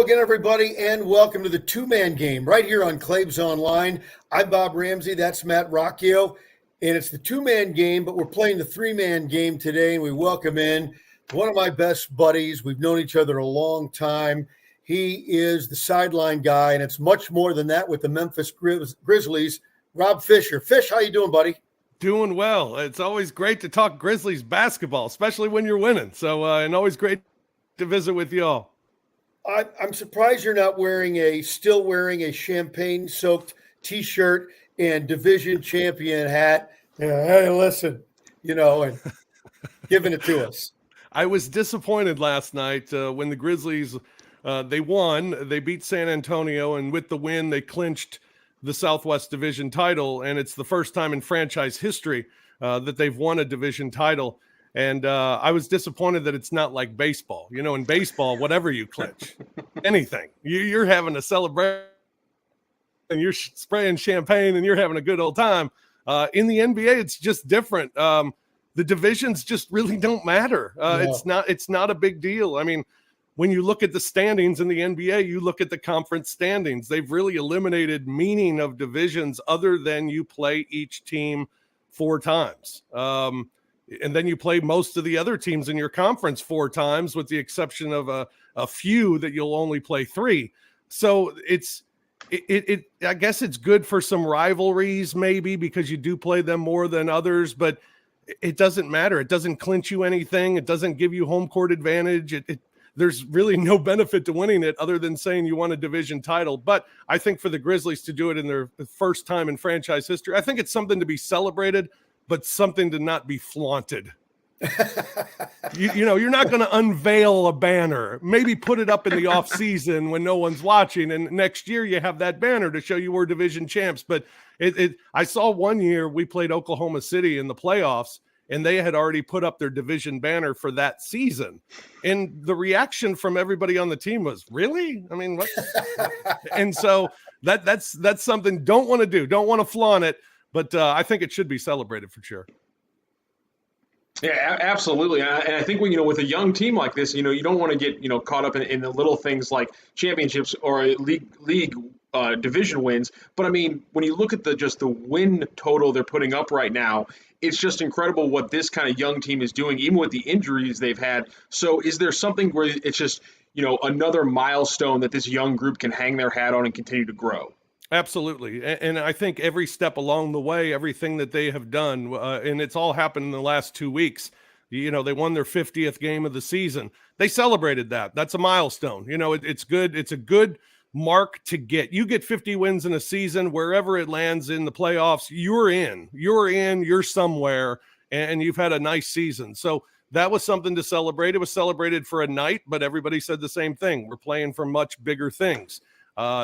again, everybody, and welcome to the two-man game right here on Claves Online. I'm Bob Ramsey. That's Matt Rocchio, and it's the two-man game, but we're playing the three-man game today, and we welcome in one of my best buddies. We've known each other a long time. He is the sideline guy, and it's much more than that with the Memphis Grizzlies. Rob Fischer. Fish, how you doing, buddy? Doing well. It's always great to talk Grizzlies basketball, especially when you're winning. So, and always great to visit with y'all. I'm surprised you're not still wearing a champagne-soaked T-shirt and division champion hat. Hey, listen, and giving it to us. I was disappointed last night when the Grizzlies, they won. They beat San Antonio, and with the win, they clinched the Southwest Division title, and it's the first time in franchise history that they've won a division title. And I was disappointed that it's not like baseball. In baseball, whatever you clinch, anything, you're having a celebration and you're spraying champagne and you're having a good old time. In the NBA, it's just different. The divisions just really don't matter. No. It's not a big deal. I mean, when you look at the standings in the NBA, you look at the conference standings. They've really eliminated meaning of divisions other than you play each team 4 times. And then you play most of the other teams in your conference 4 times, with the exception of a few that you'll only play 3. So I guess it's good for some rivalries, maybe, because you do play them more than others, but it doesn't matter. It doesn't clinch you anything. It doesn't give you home court advantage. There's really no benefit to winning it other than saying you won a division title. But I think for the Grizzlies to do it in their first time in franchise history, I think it's something to be celebrated, but something to not be flaunted. You're not going to unveil a banner, maybe put it up in the off season when no one's watching. And next year you have that banner to show you were division champs. But I saw one year we played Oklahoma City in the playoffs, and they had already put up their division banner for that season. And the reaction from everybody on the team was, really? I mean, what? And so that's something don't want to do. Don't want to flaunt it. But I think it should be celebrated for sure. Yeah, absolutely. And I think when, with a young team like this, you don't want to get, caught up in the little things like championships or league division wins. But I mean, when you look at the win total they're putting up right now, it's just incredible what this kind of young team is doing, even with the injuries they've had. So is there something where it's just, another milestone that this young group can hang their hat on and continue to grow? Absolutely. And I think every step along the way, everything that they have done, and it's all happened in the last 2 weeks, they won their 50th game of the season. They celebrated that. That's a milestone. It's good. It's a good mark to get. You get 50 wins in a season, wherever it lands in the playoffs, you're somewhere, and you've had a nice season. So that was something to celebrate. It was celebrated for a night, but everybody said the same thing. We're playing for much bigger things.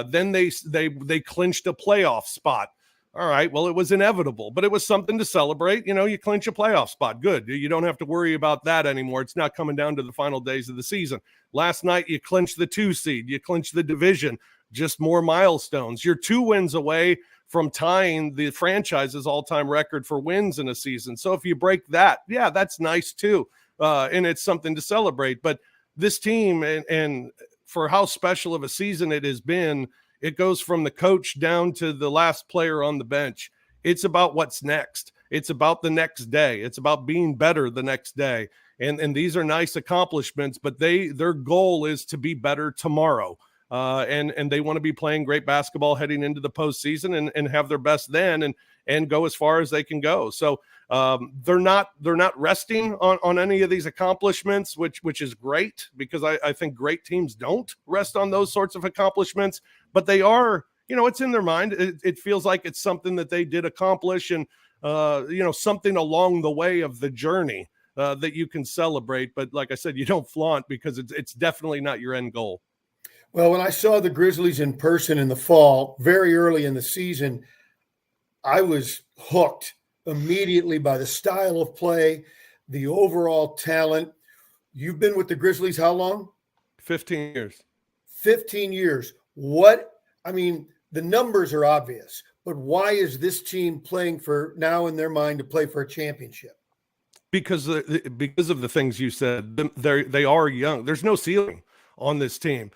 Then they clinched a playoff spot. All right, well, it was inevitable, but it was something to celebrate. You clinch a playoff spot. Good. You don't have to worry about that anymore. It's not coming down to the final days of the season. Last night, you clinched the 2 seed. You clinched the division. Just more milestones. You're 2 wins away from tying the franchise's all-time record for wins in a season. So if you break that, yeah, that's nice too. And it's something to celebrate. But this team and for how special of a season it has been, it goes from the coach down to the last player on the bench. It's about what's next. It's about the next day. It's about being better the next day. And these are nice accomplishments, but their goal is to be better tomorrow. And they want to be playing great basketball heading into the postseason and have their best then and go as far as they can go. So they're not resting on any of these accomplishments, which is great, because I think great teams don't rest on those sorts of accomplishments, but they are, it's in their mind. It feels like it's something that they did accomplish, and something along the way of the journey that you can celebrate. But like I said, you don't flaunt, because it's definitely not your end goal. Well, when I saw the Grizzlies in person in the fall, very early in the season, I was hooked immediately by the style of play, the overall talent. You've been with the Grizzlies how long? 15 years. 15 years. The numbers are obvious, but why is this team playing for now in their mind to play for a championship? Because of the things you said. They are young. There's no ceiling on this team.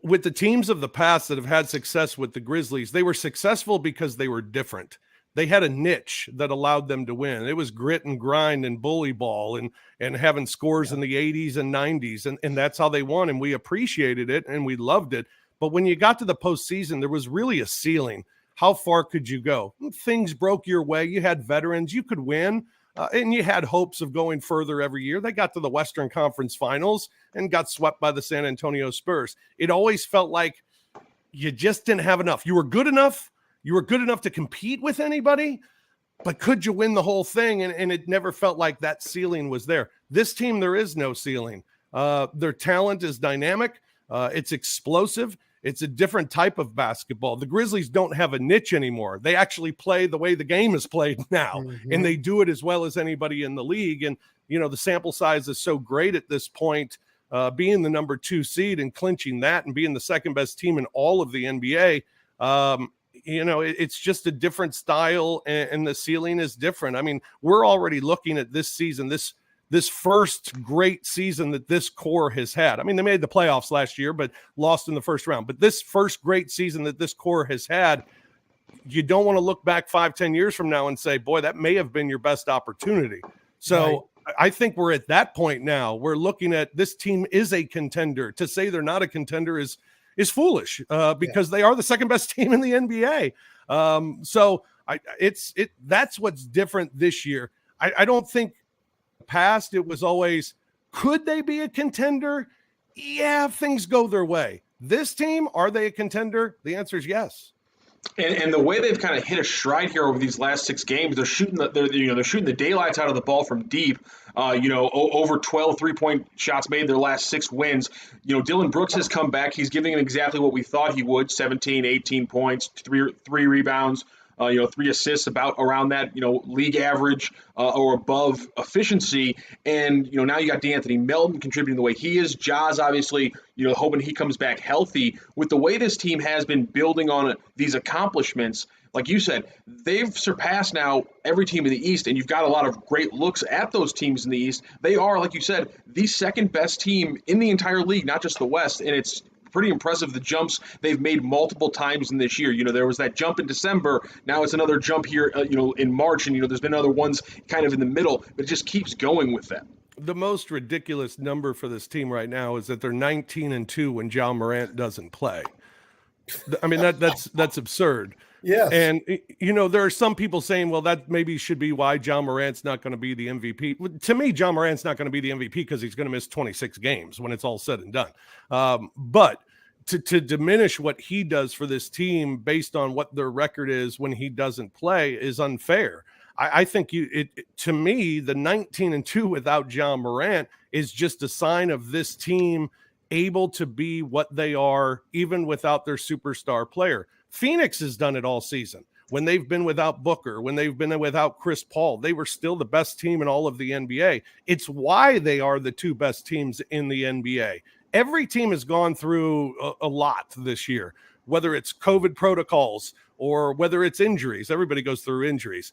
with the teams of the past that have had success with the Grizzlies, they were successful because they were different. They had a niche that allowed them to win. It was grit and grind and bully ball and having scores in the 80s and 90s. And that's how they won. And we appreciated it and we loved it. But when you got to the postseason, there was really a ceiling. How far could you go? Things broke your way. You had veterans. You could win. And you had hopes of going further every year. They got to the Western Conference Finals and got swept by the San Antonio Spurs. It always felt like you just didn't have enough. You were good enough. You were good enough to compete with anybody, but could you win the whole thing? And it never felt like that ceiling was there. This team, there is no ceiling. Their talent is dynamic. It's explosive. It's a different type of basketball. The Grizzlies don't have a niche anymore. They actually play the way the game is played now, and they do it as well as anybody in the league. And, you know, the sample size is so great at this point, being the number 2 seed and clinching that and being the second best team in all of the NBA. You know, it's just a different style, and the ceiling is different. I mean, we're already looking at this season, this first great season that this core has had. I mean, they made the playoffs last year, but lost in the first round. But this first great season that this core has had, you don't want to look back 5-10 years from now and say, boy, that may have been your best opportunity. So right. I think we're at that point now. We're looking at this team is a contender. To say they're not a contender is foolish because they are the second best team in the NBA. So that's what's different this year. I don't think past it was always, could they be a contender? Yeah, things go their way. This team, are they a contender? The answer is yes. And the way they've kind of hit a stride here over these last 6 games, they're shooting the daylights out of the ball from deep. Over 12 3-point shots made their last 6 wins. You know, Dillon Brooks has come back. He's giving them exactly what we thought he would: 17, 18 points, three rebounds. 3 assists, about around that, league average or above efficiency. And, now you got DeAnthony Melton contributing the way he is. Ja's obviously, hoping he comes back healthy. With the way this team has been building on these accomplishments, like you said, they've surpassed now every team in the East, and you've got a lot of great looks at those teams in the East. They are, like you said, the second best team in the entire league, not just the West, and it's pretty impressive the jumps they've made multiple times in this year. There was that jump in December. Now it's another jump here, in March, and there's been other ones kind of in the middle, but it just keeps going with that. The most ridiculous number for this team right now is that they're 19-2 when Ja Morant doesn't play. I mean, that's absurd. Yes. And, there are some people saying, well, that maybe should be why Ja Morant's not going to be the MVP. To me, Ja Morant's not going to be the MVP because he's going to miss 26 games when it's all said and done. But to diminish what he does for this team based on what their record is when he doesn't play is unfair. I think to me, the 19-2 without Ja Morant is just a sign of this team able to be what they are, even without their superstar player. Phoenix has done it all season. When they've been without Booker, when they've been without Chris Paul, they were still the best team in all of the NBA. It's why they are the 2 best teams in the NBA. Every team has gone through a lot this year, whether it's COVID protocols or whether it's injuries. Everybody goes through injuries.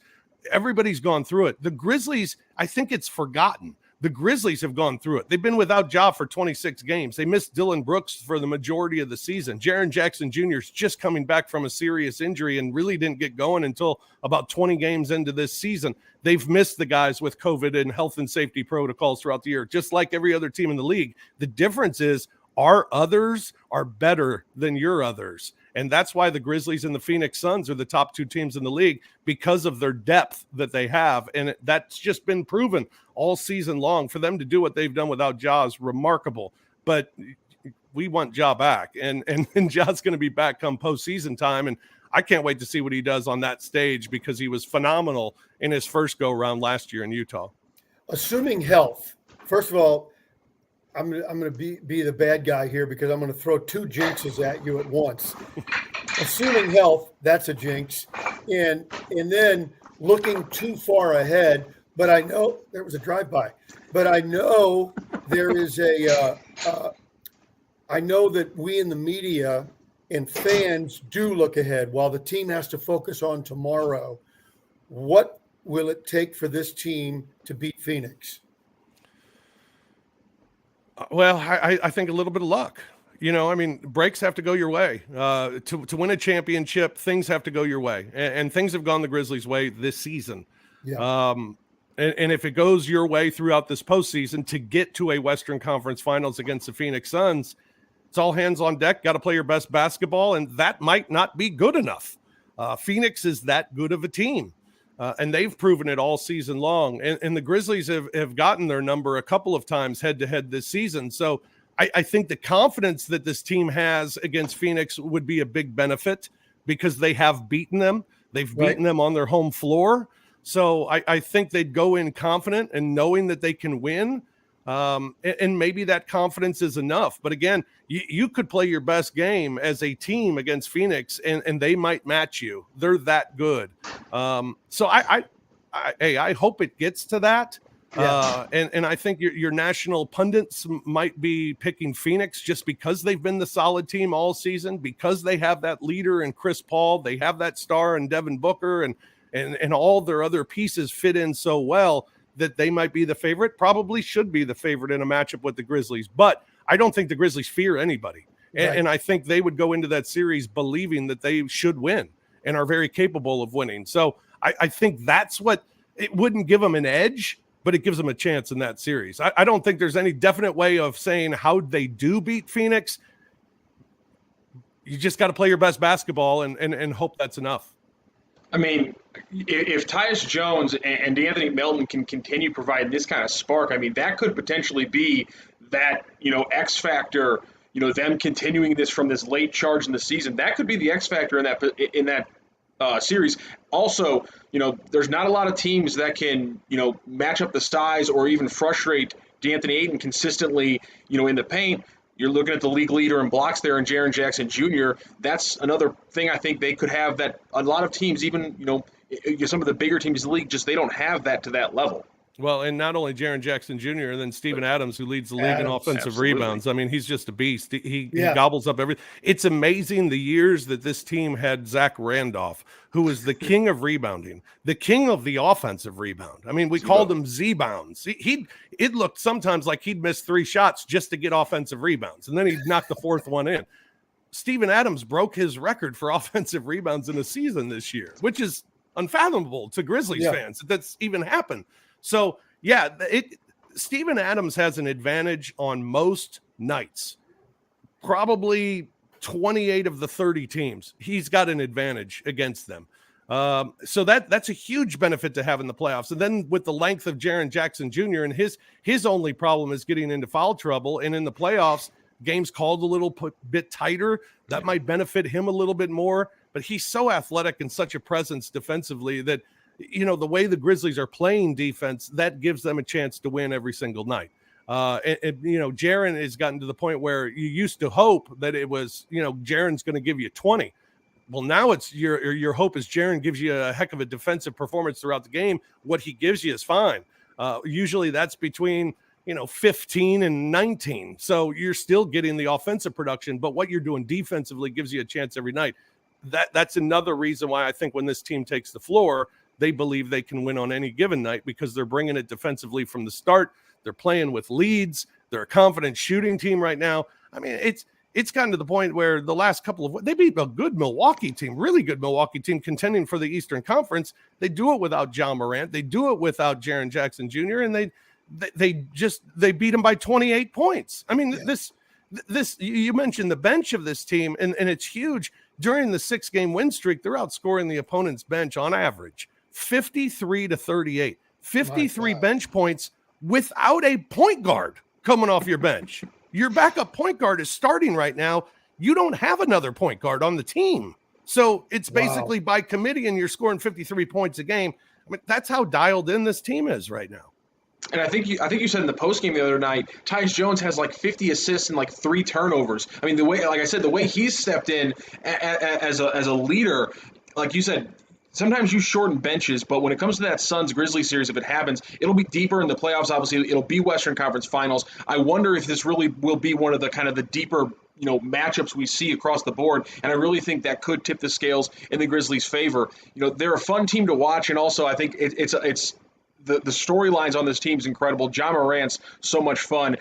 Everybody's gone through it. The Grizzlies, I think it's forgotten. The Grizzlies have gone through it. They've been without Ja for 26 games. They missed Dillon Brooks for the majority of the season. Jaren Jackson Jr. is just coming back from a serious injury and really didn't get going until about 20 games into this season. They've missed the guys with COVID and health and safety protocols throughout the year, just like every other team in the league. The difference is our others are better than your others. And that's why the Grizzlies and the Phoenix Suns are the top 2 teams in the league, because of their depth that they have. And that's just been proven all season long. For them to do what they've done without Ja is remarkable. But we want Ja back. And Ja's going to be back come postseason time. And I can't wait to see what he does on that stage, because he was phenomenal in his first go-around last year in Utah. Assuming health, first of all, I'm going to be the bad guy here, because I'm going to throw 2 jinxes at you at once. Assuming health, that's a jinx. And then looking too far ahead, but I know there was a drive-by. But I know there is I know that we in the media and fans do look ahead while the team has to focus on tomorrow. What will it take for this team to beat Phoenix? Well, I think a little bit of luck. breaks have to go your way. To win a championship, things have to go your way. And things have gone the Grizzlies' way this season. Yeah. And if it goes your way throughout this postseason to get to a Western Conference Finals against the Phoenix Suns, it's all hands on deck. Got to play your best basketball, and that might not be good enough. Phoenix is that good of a team, and they've proven it all season long. And the Grizzlies have gotten their number a couple of times head-to-head this season. So I think the confidence that this team has against Phoenix would be a big benefit because they have beaten them. They've beaten them on their home floor. So I think they'd go in confident and knowing that they can win. And maybe that confidence is enough. But again, you could play your best game as a team against Phoenix and they might match you. They're that good. So I hope it gets to that. Yeah. And I think your national pundits might be picking Phoenix just because they've been the solid team all season, because they have that leader in Chris Paul, they have that star in Devin Booker, and all their other pieces fit in so well that they might be the favorite, probably should be the favorite in a matchup with the Grizzlies. But I don't think the Grizzlies fear anybody. Right. And I think they would go into that series believing that they should win and are very capable of winning. So I think that's what it wouldn't give them an edge, but it gives them a chance in that series. I don't think there's any definite way of saying how they do beat Phoenix. You just got to play your best basketball and hope that's enough. I mean, if Tyus Jones and D'Anthony Melton can continue providing this kind of spark, I mean, that could potentially be that, X factor, them continuing this from this late charge in the season. That could be the X factor in that series. Also, there's not a lot of teams that can, match up the size or even frustrate D'Anthony Ayton consistently, in the paint. You're looking at the league leader in blocks there in Jaren Jackson Jr. That's another thing I think they could have that a lot of teams, even, some of the bigger teams in the league, just they don't have that to that level. Well, and not only Jaren Jackson Jr., and then Steven Adams, who leads the league in offensive rebounds. I mean, he's just a beast. He gobbles up everything. It's amazing the years that this team had Zach Randolph, who was the king of rebounding, the king of the offensive rebound. I mean, we called him Z-bounds. It looked sometimes like he'd miss 3 shots just to get offensive rebounds, and then he'd knock the 4th one in. Steven Adams broke his record for offensive rebounds in a season this year, which is unfathomable to Grizzlies fans that that's even happened. So, Steven Adams has an advantage on most nights. Probably 28 of the 30 teams, he's got an advantage against them. So that's a huge benefit to have in the playoffs. And then with the length of Jaren Jackson Jr. and his only problem is getting into foul trouble. And in the playoffs, games called a little bit tighter. That might benefit him a little bit more. But he's so athletic and such a presence defensively that, the way the Grizzlies are playing defense, that gives them a chance to win every single night. Jaren has gotten to the point where you used to hope that it was, Jaren's going to give you 20. Well, now it's your hope is Jaren gives you a heck of a defensive performance throughout the game. What he gives you is fine. Usually that's between, 15 and 19. So you're still getting the offensive production, but what you're doing defensively gives you a chance every night. That's another reason why I think when this team takes the floor, they believe they can win on any given night because they're bringing it defensively from the start. They're playing with leads. They're a confident shooting team right now. I mean, it's gotten to the point where the last couple of they beat a good Milwaukee team, really good Milwaukee team contending for the Eastern Conference. They do it without John Morant. They do it without Jaren Jackson Jr. And they beat them by 28 points. I mean, this you mentioned the bench of this team, and it's huge. During the 6-game win streak, they're outscoring the opponent's bench on average 53-38, 53 bench points without a point guard coming off your bench. Your backup point guard is starting right now. You don't have another point guard on the team. So it's basically by committee and you're scoring 53 points a game. I mean, that's how dialed in this team is right now. And I think you said in the postgame the other night, Tyus Jones has like 50 assists and like 3 turnovers. I mean, the way he's stepped in as a leader, like you said, sometimes you shorten benches, but when it comes to that Suns-Grizzlies series, if it happens, it'll be deeper in the playoffs. Obviously, it'll be Western Conference Finals. I wonder if this really will be one of the kind of the deeper, matchups we see across the board, and I really think that could tip the scales in the Grizzlies' favor. They're a fun team to watch, and also I think it's the storylines on this team is incredible. John Morant's so much fun.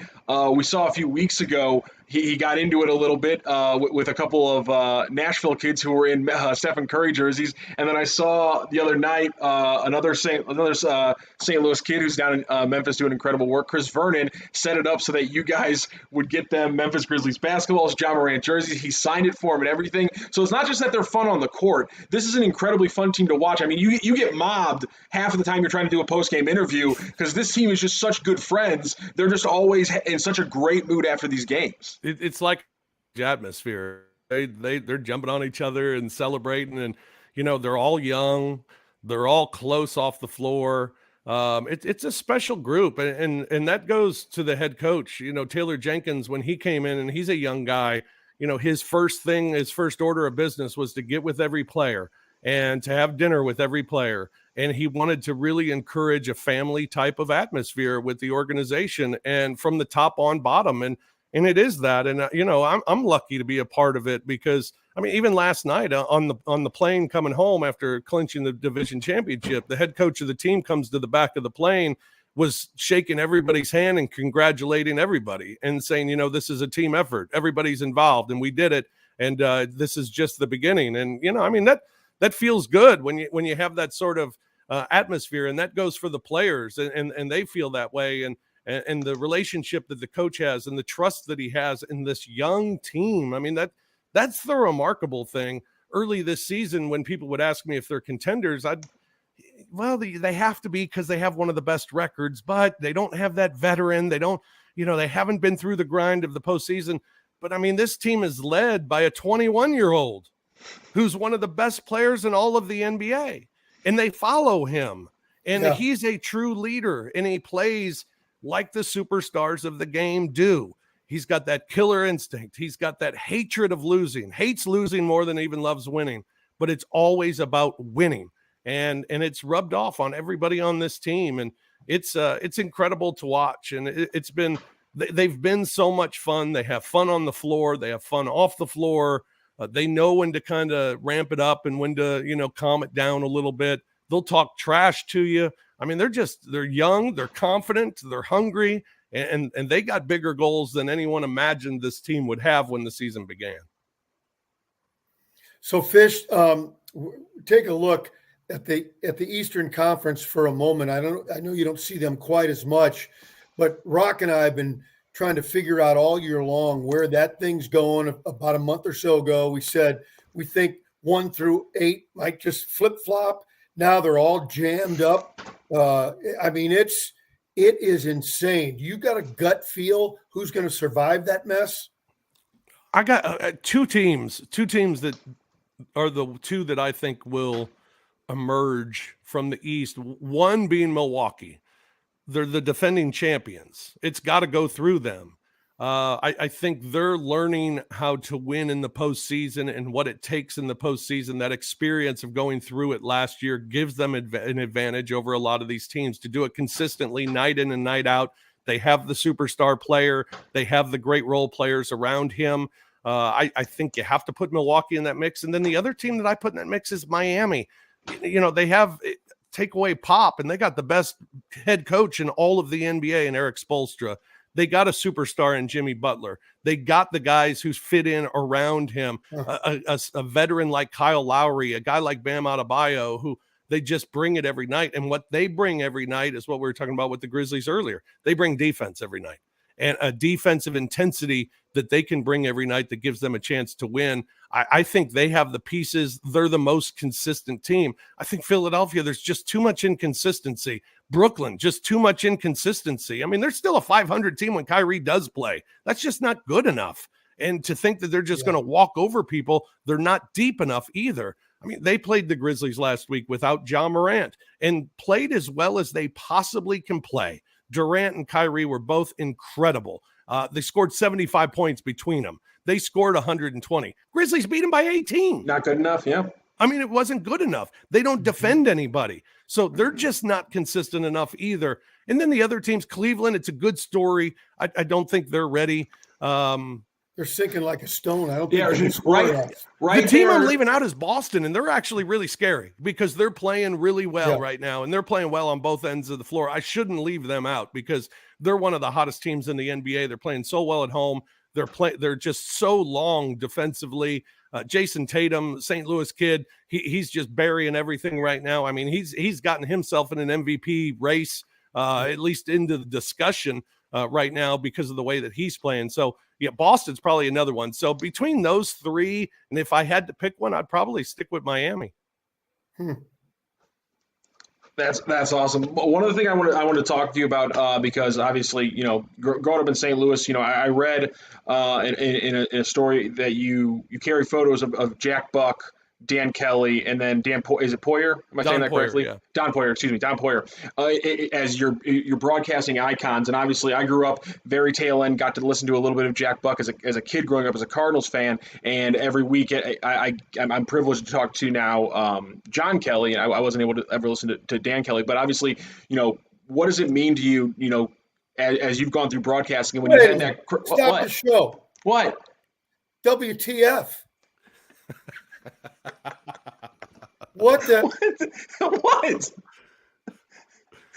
We saw a few weeks ago he got into it a little bit with a couple of Nashville kids who were in Stephen Curry jerseys, and then I saw the other night another St. Louis kid who's down in Memphis doing incredible work. Chris Vernon set it up so that you guys would get them Memphis Grizzlies basketballs, Ja Morant jerseys. He signed it for them and everything. So it's not just that they're fun on the court. This is an incredibly fun team to watch. I mean, you get mobbed half of the time you're trying to do a post-game interview because this team is just such good friends. They're just always in such a great mood after these games. It's like atmosphere. They're jumping on each other and celebrating, and they're all young, they're all close off the floor. It's a special group, and that goes to the head coach. Taylor Jenkins, when he came in, and he's a young guy. His first order of business was to get with every player and to have dinner with every player. And he wanted to really encourage a family type of atmosphere with the organization and from the top on bottom. And it is that. And, I'm lucky to be a part of it because, even last night on the plane coming home after clinching the division championship, the head coach of the team comes to the back of the plane, was shaking everybody's hand and congratulating everybody and saying, this is a team effort. Everybody's involved and we did it. And this is just the beginning. And, that feels good when you have that sort of atmosphere, and that goes for the players and they feel that way. And the relationship that the coach has and the trust that he has in this young team. That's the remarkable thing. Early this season, when people would ask me if they're contenders, they have to be because they have one of the best records, but they don't have that veteran. They don't, they haven't been through the grind of the postseason. But this team is led by a 21-year-old who's one of the best players in all of the NBA, and they follow him. And he's a true leader, and he plays like the superstars of the game do. He's got that killer instinct. He's got that hatred of losing, hates losing more than even loves winning, but it's always about winning. And it's rubbed off on everybody on this team. And it's incredible to watch. And they've been so much fun. They have fun on the floor. They have fun off the floor. They know when to kind of ramp it up and when to, calm it down a little bit. They'll talk trash to you. They're young, they're confident, they're hungry, and they got bigger goals than anyone imagined this team would have when the season began. So Fish, take a look at the Eastern Conference for a moment. I know you don't see them quite as much, but Rocc and I have been trying to figure out all year long where that thing's going. About a month or so ago, we said we think 1 through 8 might just flip-flop. Now they're all jammed up. It is insane. You got a gut feel who's going to survive that mess? I got two teams that are the two that I think will emerge from the East. One being Milwaukee. They're the defending champions. It's got to go through them. I think they're learning how to win in the postseason and what it takes in the postseason. That experience of going through it last year gives them an advantage over a lot of these teams to do it consistently night in and night out. They have the superstar player. They have the great role players around him. I think you have to put Milwaukee in that mix. And then the other team that I put in that mix is Miami. They have take away Pop, and they got the best head coach in all of the NBA in Eric Spoelstra. They got a superstar in Jimmy Butler. They got the guys who fit in around him, a veteran like Kyle Lowry, a guy like Bam Adebayo, who they just bring it every night. And what they bring every night is what we were talking about with the Grizzlies earlier. They bring defense every night and a defensive intensity that they can bring every night that gives them a chance to win. I think they have the pieces. They're the most consistent team. I think Philadelphia, there's just too much inconsistency. Brooklyn, just too much inconsistency. They're still a 500 team when Kyrie does play. That's just not good enough. And to think that they're just going to walk over people, they're not deep enough either. They played the Grizzlies last week without Ja Morant and played as well as they possibly can play. Durant and Kyrie were both incredible. They scored 75 points between them. They scored 120. Grizzlies beat them by 18. Not good enough, yeah. It wasn't good enough. They don't defend anybody. So they're just not consistent enough either. And then the other teams, Cleveland, it's a good story. I don't think they're ready. They're sinking like a stone. I don't think the team I'm leaving out is Boston, and they're actually really scary because they're playing really well right now, and they're playing well on both ends of the floor. I shouldn't leave them out because they're one of the hottest teams in the NBA. They're playing so well at home. They're just so long defensively. Jason Tatum, St. Louis kid, he's just burying everything right now. I mean, he's gotten himself in an MVP race, at least into the discussion right now because of the way that he's playing. So yeah, Boston's probably another one. So between those three, and if I had to pick one, I'd probably stick with Miami. That's awesome. One other thing I want to talk to you about, because obviously, growing up in St. Louis, I read in a story that you carry photos of Jack Buck, Dan Kelly, and then is it Poyer? Am I saying that correctly? Yeah. Don Poyer, as your broadcasting icons. And obviously, I grew up very tail end, got to listen to a little bit of Jack Buck as a kid growing up as a Cardinals fan. And every week, I'm privileged to talk to now John Kelly. And I wasn't able to ever listen to Dan Kelly. But obviously, what does it mean to you, as you've gone through broadcasting and when you had that? Stop the show. What? WTF? What the? What?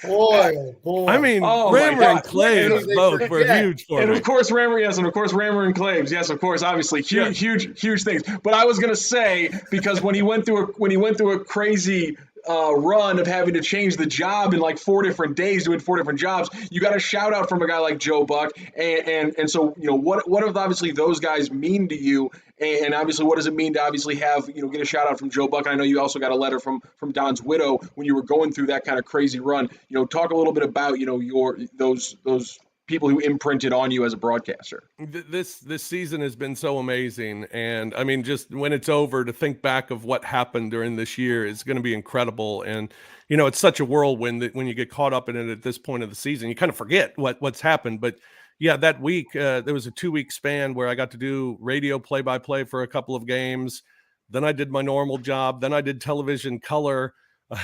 Boy. I mean, Rammer and Claves both were huge for me. And of course, Rammer and Claves. Yes, of course, obviously, huge things. But I was gonna say, because when he went through a crazy run of having to change the job in like 4 different days, doing 4 different jobs, you got a shout out from a guy like Joe Buck, and so what do obviously those guys mean to you, and obviously what does it mean to obviously have get a shout out from Joe Buck? I know you also got a letter from Don's widow when you were going through that kind of crazy run. Talk a little bit about your those people who imprinted on you as a broadcaster. This season has been so amazing. And I mean, just when it's over, to think back of what happened during this year is going to be incredible. And, it's such a whirlwind that when you get caught up in it at this point of the season, you kind of forget what's happened. But yeah, that week, there was a 2-week span where I got to do radio play-by-play for a couple of games. Then I did my normal job. Then I did television color.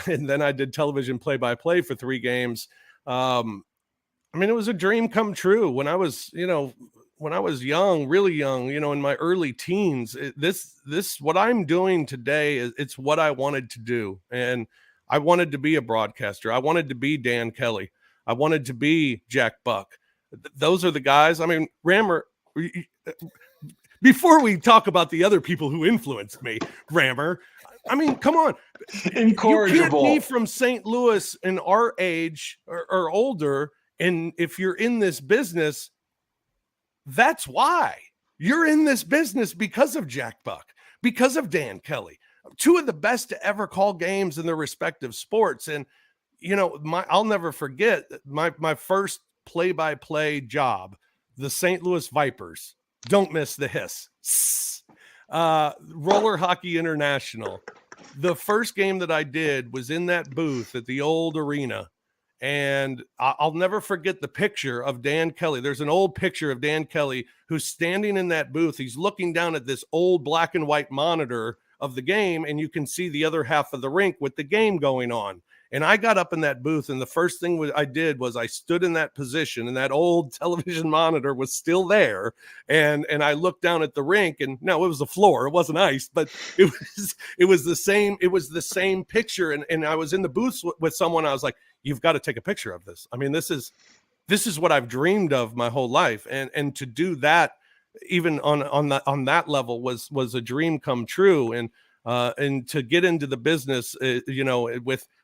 And then I did television play-by-play for 3 games. I mean, it was a dream come true when I was, young, really young, in my early teens. What I'm doing today it's what I wanted to do. And I wanted to be a broadcaster. I wanted to be Dan Kelly. I wanted to be Jack Buck. Those are the guys. I mean, Rammer, before we talk about the other people who influenced me, Rammer, I mean, come on. Incorrigible. You get me from St. Louis in our age or older. And if you're in this business, that's why you're in this business, because of Jack Buck, because of Dan Kelly, 2 of the best to ever call games in their respective sports. And, I'll never forget my first play-by-play job, the St. Louis Vipers. Don't miss the hiss. Roller Hockey International. The first game that I did was in that booth at the old arena. And I'll never forget the picture of Dan Kelly. There's an old picture of Dan Kelly who's standing in that booth. He's looking down at this old black and white monitor of the game, and you can see the other half of the rink with the game going on. And I got up in that booth, and the first thing I did was I stood in that position, and that old television monitor was still there. And I looked down at the rink, and no, it was the floor. It wasn't ice, but it was the same. It was the same picture. And I was in the booth with someone. I was like, you've got to take a picture of this. I mean, this is what I've dreamed of my whole life. And to do that, even on that level was a dream come true. And to get into the business,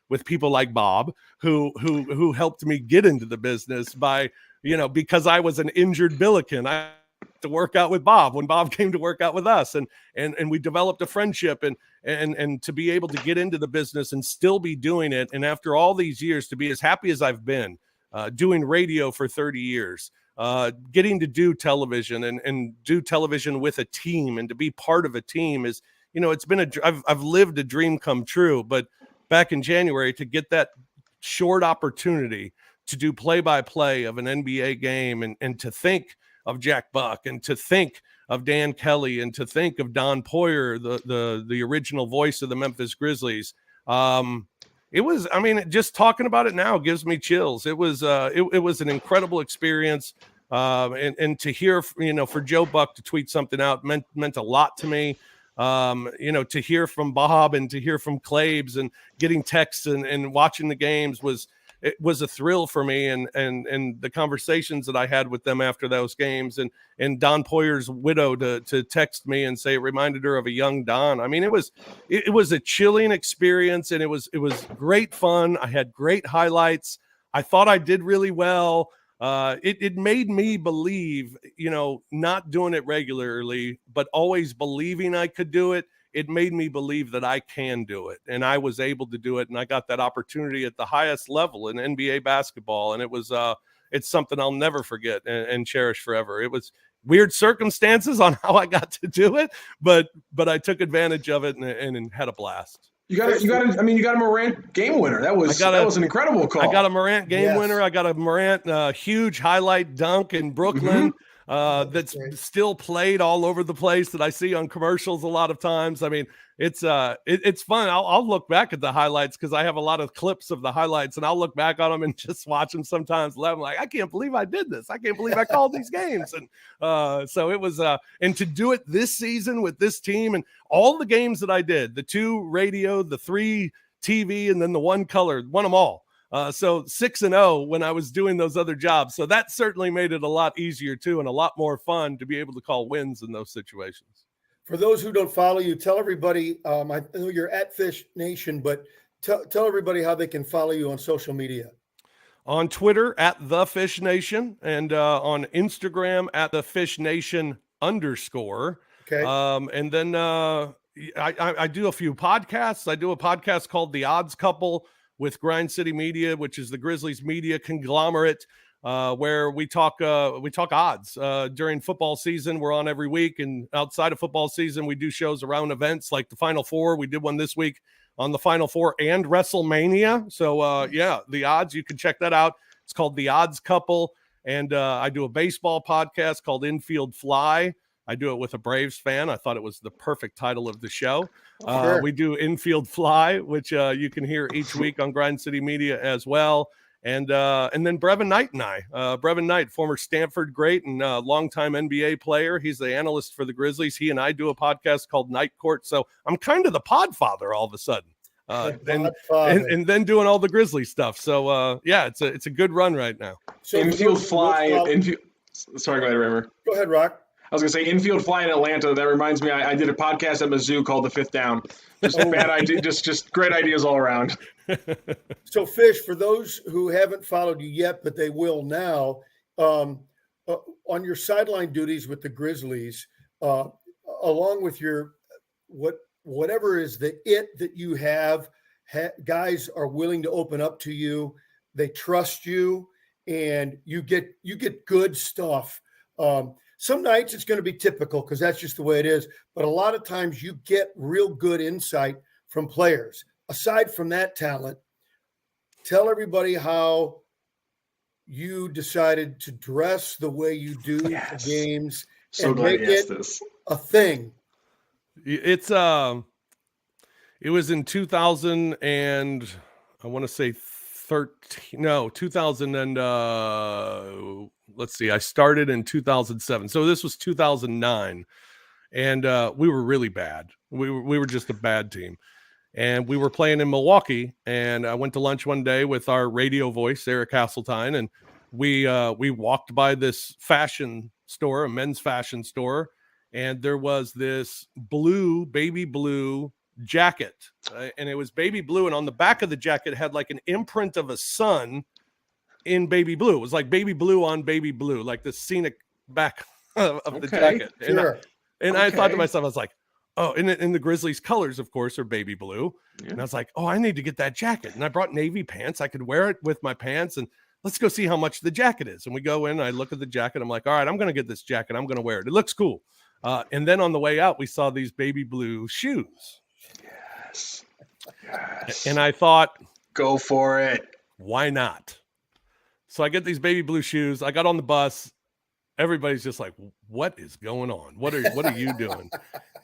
with people like Bob, who helped me get into the business by, because I was an injured Billiken. I had to work out with Bob when Bob came to work out with us, and we developed a friendship, and to be able to get into the business and still be doing it. And after all these years, to be as happy as I've been, doing radio for 30 years, getting to do television and do television with a team, and to be part of a team is, it's been I've lived a dream come true. But back in January, to get that short opportunity to do play-by-play of an NBA game, and to think of Jack Buck, and to think of Dan Kelly, and to think of Don Poyer, the original voice of the Memphis Grizzlies. It was, I mean, just talking about it now gives me chills. It was an incredible experience. And to hear, for Joe Buck to tweet something out meant a lot to me. To hear from Bob and to hear from Claves and getting texts and watching the games was it was a thrill for me, and the conversations that I had with them after those games, and Don Poyer's widow to text me and say it reminded her of a young Don. I mean, it was a chilling experience, and it was great fun. I had great highlights. I thought I did really well. It made me believe, not doing it regularly, but always believing I could do it. It made me believe that I can do it, and I was able to do it. And I got that opportunity at the highest level in NBA basketball. And it's something I'll never forget and cherish forever. It was weird circumstances on how I got to do it, but I took advantage of it and had a blast. You got a Morant game winner. That was an incredible call. I got a Morant game winner. I got a Morant huge highlight dunk in Brooklyn that's still played all over the place that I see on commercials a lot of times. I mean, it's fun. I'll look back at the highlights because I have a lot of clips of the highlights, and I'll look back on them and just watch them sometimes. I'm like, I can't believe I did this. I can't believe I called these games. And so it was, and to do it this season with this team and all the games that I did, the 2 radio, the 3 TV, and then the 1 color, won them all. So 6-0 when I was doing those other jobs. So that certainly made it a lot easier too, and a lot more fun to be able to call wins in those situations. For those who don't follow you, tell everybody, I know you're at Fish Nation, but tell everybody how they can follow you on social media. On Twitter at The Fish Nation, and on Instagram at The Fish Nation _. Okay. And then I do a few podcasts. I do a podcast called The Odds Couple with Grind City Media, which is the Grizzlies media conglomerate, where we talk odds during football season. We're on every week, and outside of football season, we do shows around events like the Final Four. We did one this week on the Final Four and WrestleMania. So the odds, you can check that out. It's called The Odds Couple, and I do a baseball podcast called Infield Fly. I do it with a Braves fan. I thought it was the perfect title of the show. Sure. We do Infield Fly, which you can hear each week on Grind City Media as well. And then Brevin Knight and I. Brevin Knight, former Stanford great and longtime NBA player. He's the analyst for the Grizzlies. He and I do a podcast called Night Court. So I'm kind of the podfather all of a sudden. And then doing all the Grizzly stuff. So, it's a good run right now. So Infield Fly. Sorry, go ahead, Rammer. Go ahead, Rock. I was going to say Infield Fly in Atlanta. That reminds me, I did a podcast at Mizzou called The Fifth Down. Just bad idea, just great ideas all around. So, Fish, for those who haven't followed you yet, but they will now, on your sideline duties with the Grizzlies, along with your whatever is the it that you have, guys are willing to open up to you. They trust you, and you get good stuff. Some nights it's going to be typical because that's just the way it is. But a lot of times you get real good insight from players. Aside from that talent, tell everybody how you decided to dress the way you do for games and make it a thing. It was in 2000 and I want to say 2000 and let's see, I started in 2007. So this was 2009. And we were really bad. We were just a bad team. And we were playing in Milwaukee. And I went to lunch one day with our radio voice, Eric Hasseltine. And we walked by this fashion store, a men's fashion store. And there was this baby blue jacket. And it was baby blue. And on the back of the jacket had like an imprint of a sun in baby blue. It was like baby blue on baby blue, like the scenic back of the jacket. Sure. And I thought to myself, I was like, oh, and the Grizzlies colors, of course, are baby blue. Yeah. And I was like, oh, I need to get that jacket. And I brought navy pants. I could wear it with my pants, and let's go see how much the jacket is. And we go in, and I look at the jacket. I'm like, all right, I'm going to get this jacket. I'm going to wear it. It looks cool. And then on the way out, we saw these baby blue shoes. Yes. And I thought, go for it. Why not? So I get these baby blue shoes. I got on the bus. Everybody's just like, what is going on? What are you doing?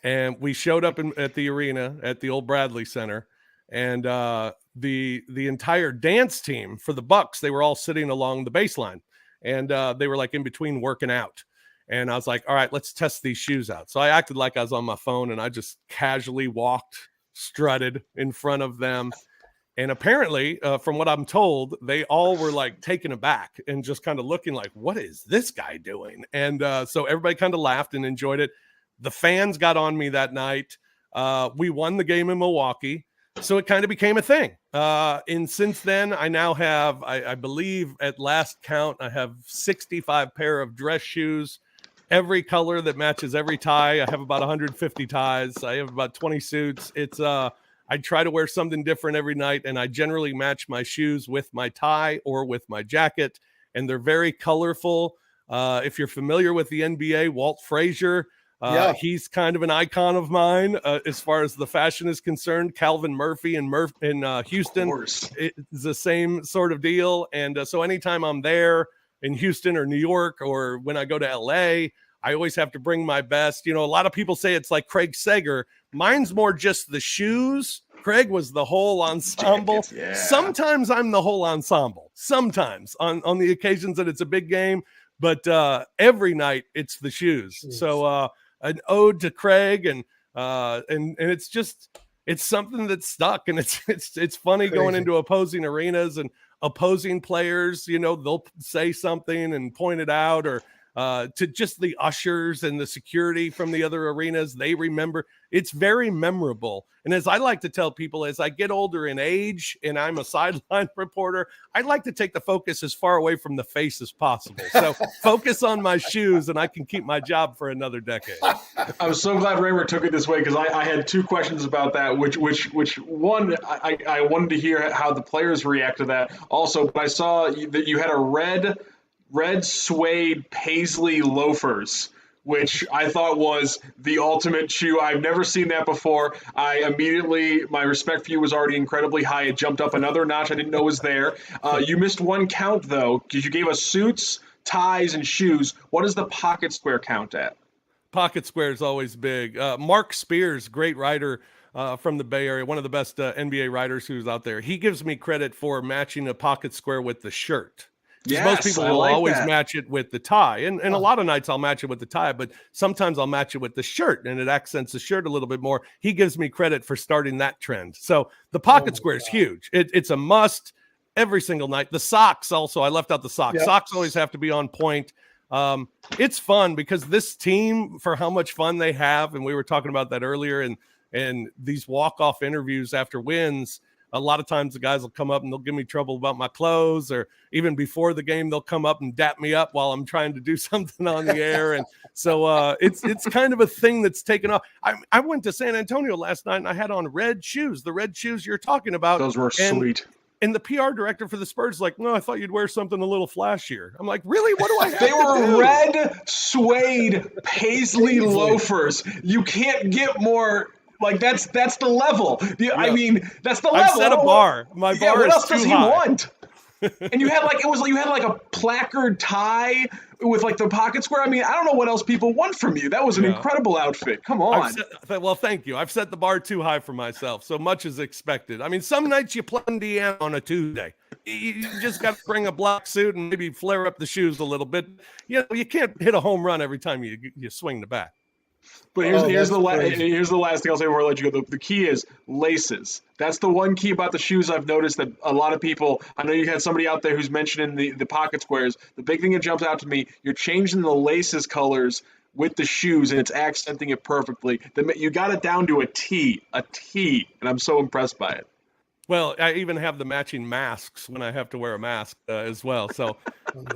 And we showed up at the arena at the old Bradley Center, and the entire dance team for the Bucks, they were all sitting along the baseline, and they were like in between working out. And I was like, all right, let's test these shoes out. So I acted like I was on my phone, and I just casually walked, strutted in front of them. And apparently, from what I'm told, they all were like taken aback and just kind of looking like, what is this guy doing? And so everybody kind of laughed and enjoyed it. The fans got on me that night. We won the game in Milwaukee. So it kind of became a thing. And since then, I now have, I believe at last count, I have 65 pair of dress shoes, every color that matches every tie. I have about 150 ties. I have about 20 suits. It's, I try to wear something different every night, and I generally match my shoes with my tie or with my jacket, and they're very colorful. If you're familiar with the NBA, Walt Frazier, he's kind of an icon of mine as far as the fashion is concerned. Calvin Murphy in Houston, it's the same sort of deal. And so anytime I'm there in Houston or New York, or when I go to LA, I always have to bring my best. You know, a lot of people say it's like Craig Sager. Mine's more just the shoes. Craig was the whole ensemble. Jackets, yeah. Sometimes I'm the whole ensemble. Sometimes on the occasions that it's a big game, but every night it's the shoes. Jeez. So an ode to Craig, and it's just, it's something that's stuck, and it's funny. Crazy. Going into opposing arenas and opposing players, you know, they'll say something and point it out, or to just the ushers and the security from the other arenas, they remember. It's very memorable. And as I like to tell people, as I get older in age and I'm a sideline reporter, I like to take the focus as far away from the face as possible. So focus on my shoes, and I can keep my job for another decade. I was so glad Rammer took it this way, because I had two questions about that, which one, I wanted to hear how the players react to that. Also, but I saw that you had a red suede paisley loafers, which I thought was the ultimate shoe. I've never seen that before. My respect for you was already incredibly high. It jumped up another notch I didn't know was there. You missed one count, though, because you gave us suits, ties, and shoes. What is the pocket square count at? Pocket square is always big. Mark Spears, great writer from the Bay Area, one of the best NBA writers who's out there. He gives me credit for matching a pocket square with the shirt. Yes, most people will always match it with the tie. And a lot of nights I'll match it with the tie, but sometimes I'll match it with the shirt, and it accents the shirt a little bit more. He gives me credit for starting that trend. So the pocket square is huge. It's a must every single night. The socks also, I left out the socks. Yep. Socks always have to be on point. It's fun because this team, for how much fun they have, and we were talking about that earlier, and these walk-off interviews after wins, a lot of times the guys will come up and they'll give me trouble about my clothes, or even before the game, they'll come up and dap me up while I'm trying to do something on the air. And so it's kind of a thing that's taken off. I went to San Antonio last night and I had on red shoes, the red shoes you're talking about. Those were sweet. And the PR director for the Spurs is like, no, I thought you'd wear something a little flashier. I'm like, really? What do I have They to were do? Red suede paisley loafers. You can't get more. Like that's the level. I mean, that's the level. I've set a bar. My bar what is else too does he high. want? And you had like a placard tie with like the pocket square. I mean, I don't know what else people want from you. That was an incredible outfit. Come on. Well, thank you. I've set the bar too high for myself. So much is expected. I mean, some nights you play Indiana on a Tuesday. You just got to bring a black suit and maybe flare up the shoes a little bit. You know, you can't hit a home run every time you swing the bat. But here's the last thing I'll say before I let you go. The key is laces. That's the one key about the shoes I've noticed that a lot of people, I know you had somebody out there who's mentioning the pocket squares. The big thing that jumps out to me, you're changing the laces colors with the shoes, and it's accenting it perfectly. You got it down to a T, and I'm so impressed by it. Well, I even have the matching masks when I have to wear a mask as well. So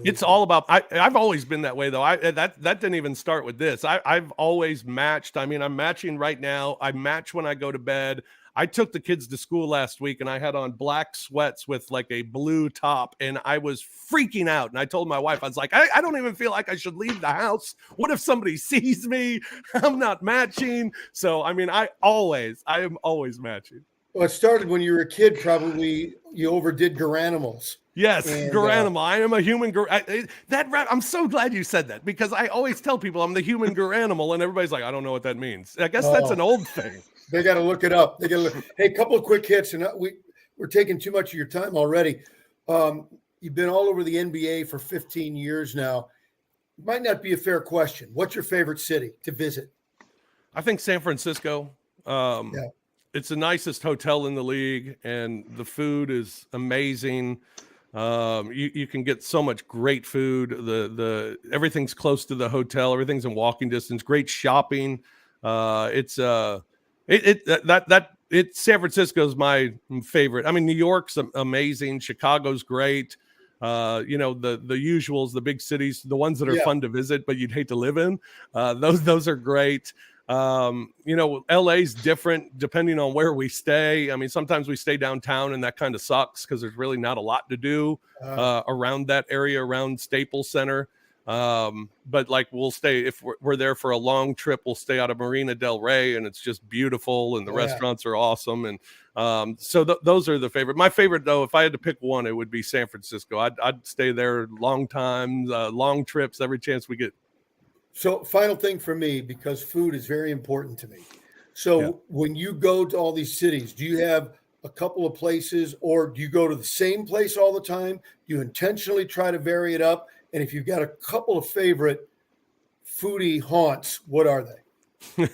it's all about, I've always been that way, though. That didn't even start with this. I've always matched. I mean, I'm matching right now. I match when I go to bed. I took the kids to school last week, and I had on black sweats with like a blue top, and I was freaking out. And I told my wife, I was like, I don't even feel like I should leave the house. What if somebody sees me? I'm not matching. So, I mean, I am always matching. Well, it started when you were a kid. Probably you overdid Garanimals. Yes, Garanimal. I am a human. I'm so glad you said that, because I always tell people I'm the human Garanimal, and everybody's like, I don't know what that means. I guess that's an old thing. They got to look it up. Hey, a couple of quick hits, and we're taking too much of your time already. You've been all over the NBA for 15 years now. Might not be a fair question. What's your favorite city to visit? I think San Francisco. It's the nicest hotel in the league, and the food is amazing. You can get so much great food. The everything's close to the hotel. Everything's in walking distance. Great shopping. It's San Francisco's my favorite. I mean, New York's amazing. Chicago's great. The usuals, the big cities, the ones that are fun to visit, but you'd hate to live in. Those are great. LA's different depending on where we stay. I mean, sometimes we stay downtown and that kind of sucks because there's really not a lot to do around that area, around Staples Center. But like we'll stay, if we're there for a long trip, we'll stay out of Marina Del Rey, and it's just beautiful, and the restaurants are awesome. And so those are the favorite. My favorite, though, if I had to pick one, it would be San Francisco. I'd stay there long times, long trips, every chance we get. So final thing for me, because food is very important to me. So when you go to all these cities, do you have a couple of places, or do you go to the same place all the time? Do you intentionally try to vary it up? And if you've got a couple of favorite foodie haunts, what are they?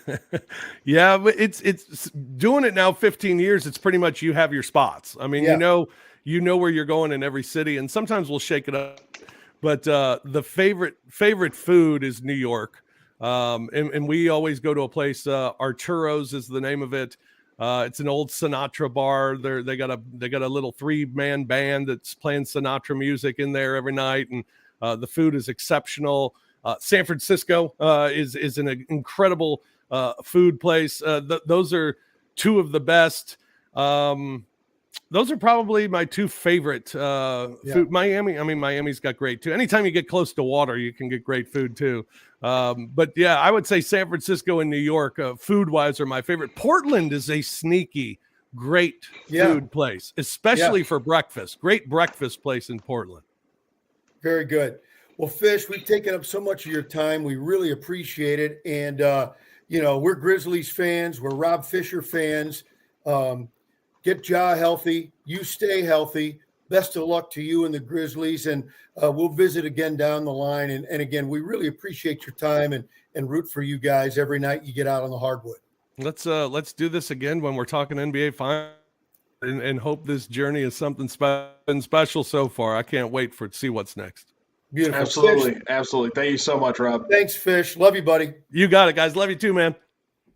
Yeah, but it's doing it now 15 years. It's pretty much you have your spots. I mean, you know where you're going in every city, and sometimes we'll shake it up. But the favorite food is New York, and we always go to a place. Arturo's is the name of it. It's an old Sinatra bar. They got a little 3-man band that's playing Sinatra music in there every night, and the food is exceptional. San Francisco is an incredible food place. Those are two of the best. Those are probably my two favorite food. Miami's got great too. Anytime you get close to water, you can get great food too. But yeah, I would say San Francisco and New York, food-wise, are my favorite. Portland is a sneaky, great food place, especially for breakfast. Great breakfast place in Portland. Very good. Well, Fish, we've taken up so much of your time. We really appreciate it. And, we're Grizzlies fans. We're Rob Fischer fans. Get Ja healthy. You stay healthy. Best of luck to you and the Grizzlies. And we'll visit again down the line. And again, we really appreciate your time and root for you guys every night you get out on the hardwood. Let's do this again when we're talking NBA Finals, and hope this journey is something special so far. I can't wait to see what's next. Beautiful. Absolutely. Fish. Absolutely. Thank you so much, Rob. Thanks, Fish. Love you, buddy. You got it, guys. Love you too, man.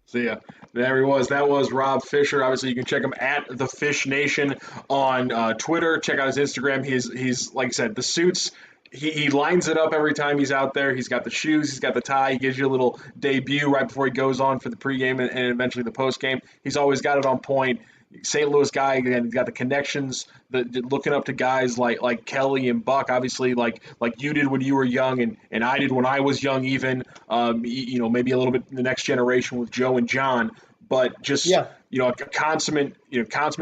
See ya. There he was. That was Rob Fischer. Obviously, you can check him at the Fish Nation on Twitter. Check out his Instagram. He's like I said, the suits. He lines it up every time he's out there. He's got the shoes. He's got the tie. He gives you a little debut right before he goes on for the pregame and eventually the postgame. He's always got it on point. St. Louis guy, again, he's got the connections, looking up to guys like Kelly and Buck, obviously like you did when you were young and I did when I was young even, maybe a little bit in the next generation with Joe and John, but just, a consummate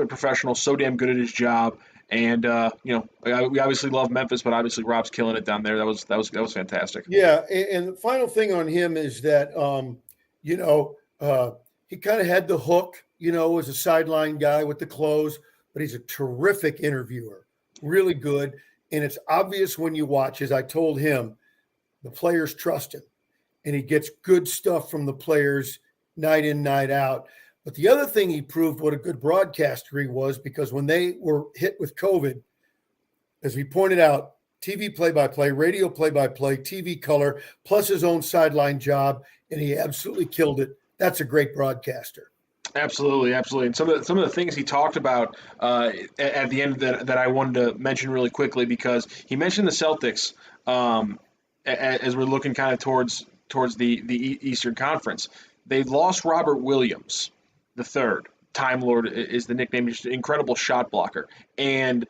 professional, so damn good at his job. And, we obviously love Memphis, but obviously Rob's killing it down there. That was fantastic. Yeah. And the final thing on him is that, he kind of had the hook, as a sideline guy with the clothes, but he's a terrific interviewer, really good. And it's obvious when you watch, as I told him, the players trust him and he gets good stuff from the players night in, night out. But the other thing he proved what a good broadcaster he was, because when they were hit with COVID, as we pointed out, TV play-by-play, radio play-by-play, TV color, plus his own sideline job, and he absolutely killed it. That's a great broadcaster. Absolutely. And some of the things he talked about at the end that I wanted to mention really quickly, because he mentioned the Celtics as we're looking kind of towards the Eastern Conference. They lost Robert Williams III. Time Lord is the nickname. Just an incredible shot blocker. And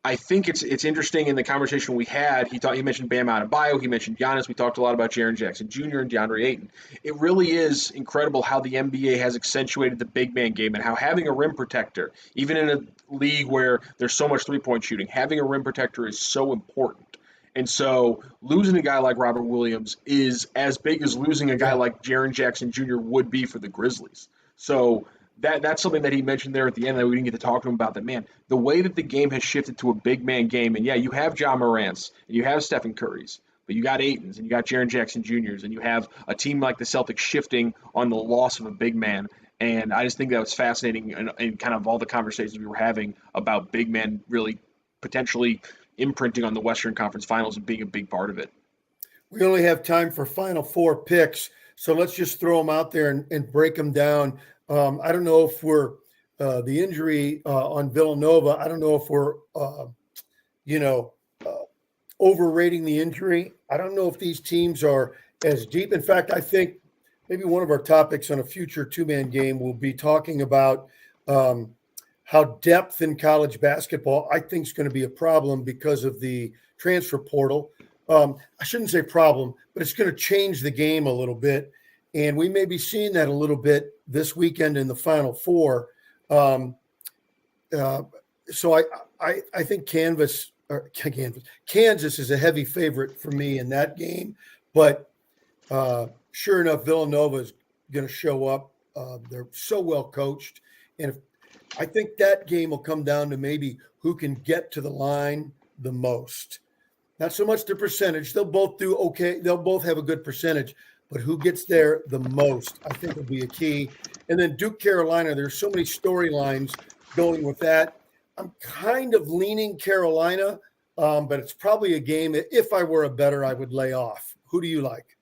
I think it's interesting in the conversation we had. He mentioned Bam Adebayo. He mentioned Giannis. We talked a lot about Jaren Jackson Jr. and DeAndre Ayton. It really is incredible how the NBA has accentuated the big man game and how having a rim protector, even in a league where there's so much three-point shooting, having a rim protector is so important. And so losing a guy like Robert Williams is as big as losing a guy like Jaren Jackson Jr. would be for the Grizzlies. So that's something that he mentioned there at the end that we didn't get to talk to him about. That, man, the way that the game has shifted to a big man game, and you have Ja Morant's and you have Stephen Curry's, but you got Ayton's and you got Jaren Jackson Jr.'s, and you have a team like the Celtics shifting on the loss of a big man. And I just think that was fascinating, and kind of all the conversations we were having about big men really potentially imprinting on the Western Conference Finals and being a big part of it. We only have time for final four picks, so let's just throw them out there and break them down. I don't know if we're the injury on Villanova. I don't know if we're, overrating the injury. I don't know if these teams are as deep. In fact, I think maybe one of our topics on a future two-man game will be talking about how depth in college basketball, I think, is going to be a problem because of the transfer portal. I shouldn't say problem, but it's going to change the game a little bit. And we may be seeing that a little bit this weekend in the Final Four. So I think Kansas is a heavy favorite for me in that game. But sure enough, Villanova is going to show up. They're so well coached. And I think that game will come down to maybe who can get to the line the most. Not so much the percentage. They'll both do okay. They'll both have a good percentage. But who gets there the most, I think, will be a key. And then Duke, Carolina, there's so many storylines going with that. I'm kind of leaning Carolina, but it's probably a game. If I were a bettor, I would lay off. Who do you like?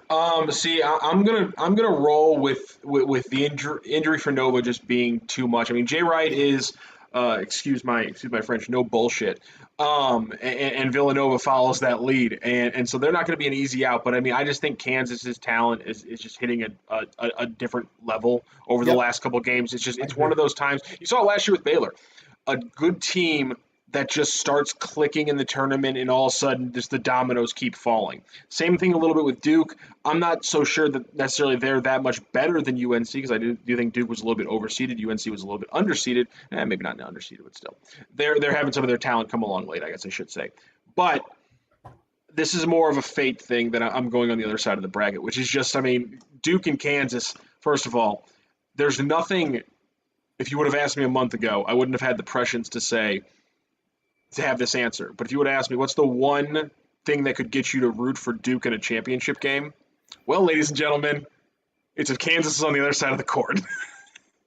I'm gonna roll with the injury for Nova just being too much. I mean, Jay Wright is, excuse my French, no bullshit. And Villanova follows that lead, and so they're not going to be an easy out. But I mean, I just think Kansas's talent is just hitting a different level over the last couple of games. It's one of those times you saw it last year with Baylor, a good team that just starts clicking in the tournament, and all of a sudden just the dominoes keep falling. Same thing a little bit with Duke. I'm not so sure that necessarily they're that much better than UNC, because I do think Duke was a little bit overseeded. UNC was a little bit underseeded. Maybe not underseeded, but still. They're having some of their talent come along late, I guess I should say. But this is more of a fate thing that I'm going on the other side of the bracket, which is just, I mean, Duke and Kansas, first of all, there's nothing, if you would have asked me a month ago, I wouldn't have had the prescience to have this answer. But if you would ask me, what's the one thing that could get you to root for Duke in a championship game? Well, ladies and gentlemen, it's if Kansas is on the other side of the court.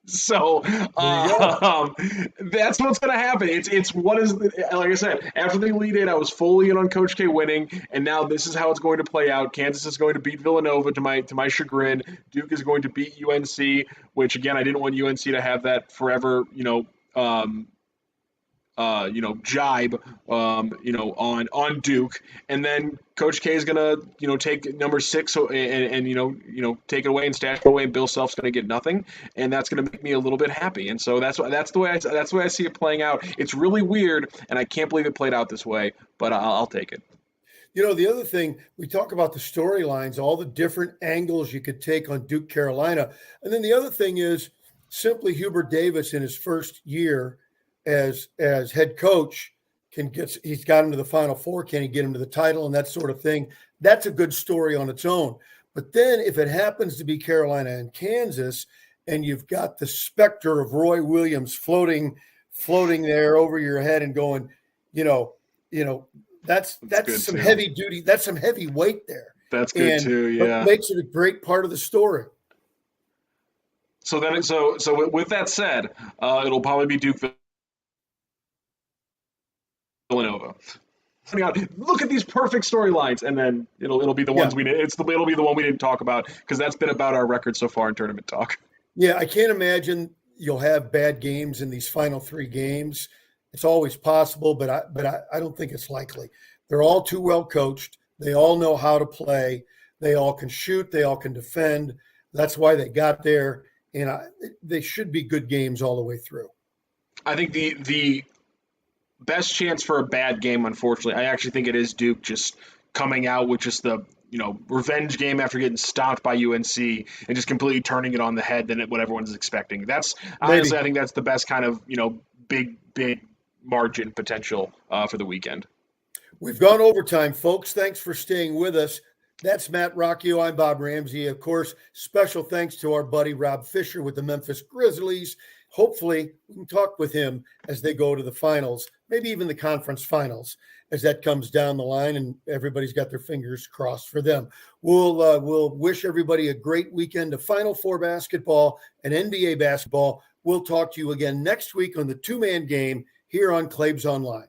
So that's what's going to happen. It's what is, like I said, after the Elite Eight, I was fully in on Coach K winning, and now this is how it's going to play out. Kansas is going to beat Villanova to my chagrin. Duke is going to beat UNC, which again, I didn't want UNC to have that forever, jibe, on Duke, and then Coach K is gonna, take number 6 and take it away and stash it away, and Bill Self's gonna get nothing, and that's gonna make me a little bit happy. And so that's the way I see it playing out. It's really weird, and I can't believe it played out this way, but I'll take it. The other thing, we talk about the storylines, all the different angles you could take on Duke, Carolina, and then the other thing is simply Hubert Davis in his first year as head coach he's got him to the Final Four. Can he get him to the title and that sort of thing? That's a good story on its own. But then if it happens to be Carolina and Kansas, and you've got the specter of Roy Williams floating there over your head and going, that's some heavy duty. That's some heavy weight there. That's good too. Yeah. It makes it a great part of the story. So with that said, it'll probably be Duke Villanova. Look at these perfect storylines, and then it'll be the ones it'll be the one we didn't talk about, because that's been about our record so far in tournament talk. Yeah, I can't imagine you'll have bad games in these final 3 games. It's always possible, but I don't think it's likely. They're all too well coached. They all know how to play. They all can shoot. They all can defend. That's why they got there, and they should be good games all the way through. I think the best chance for a bad game, unfortunately, I actually think it is Duke just coming out with just the revenge game after getting stomped by UNC and just completely turning it on the head than what everyone's expecting. That's honestly, I think that's the best kind of big margin potential for the weekend. We've gone overtime, folks. Thanks for staying with us. That's Matt Rocchio. I'm Bob Ramsey. Of course, special thanks to our buddy Rob Fischer with the Memphis Grizzlies. hopefully we can talk with him as they go to the finals, maybe even the conference finals, as that comes down the line, and everybody's got their fingers crossed for them. We'll wish everybody a great weekend of Final Four basketball and NBA basketball. We'll talk to you again next week on the two-man game here on Claibs Online.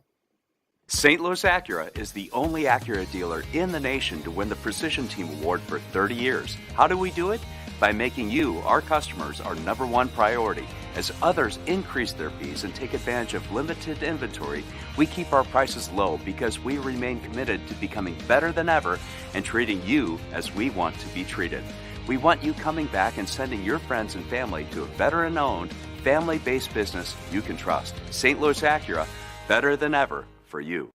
St. Louis Acura is the only Acura dealer in the nation to win the Precision Team Award for 30 years. How do we do it? By making you, our customers, our number one priority. As others increase their fees and take advantage of limited inventory, we keep our prices low because we remain committed to becoming better than ever and treating you as we want to be treated. We want you coming back and sending your friends and family to a veteran-owned, family-based business you can trust. St. Louis Acura, better than ever for you.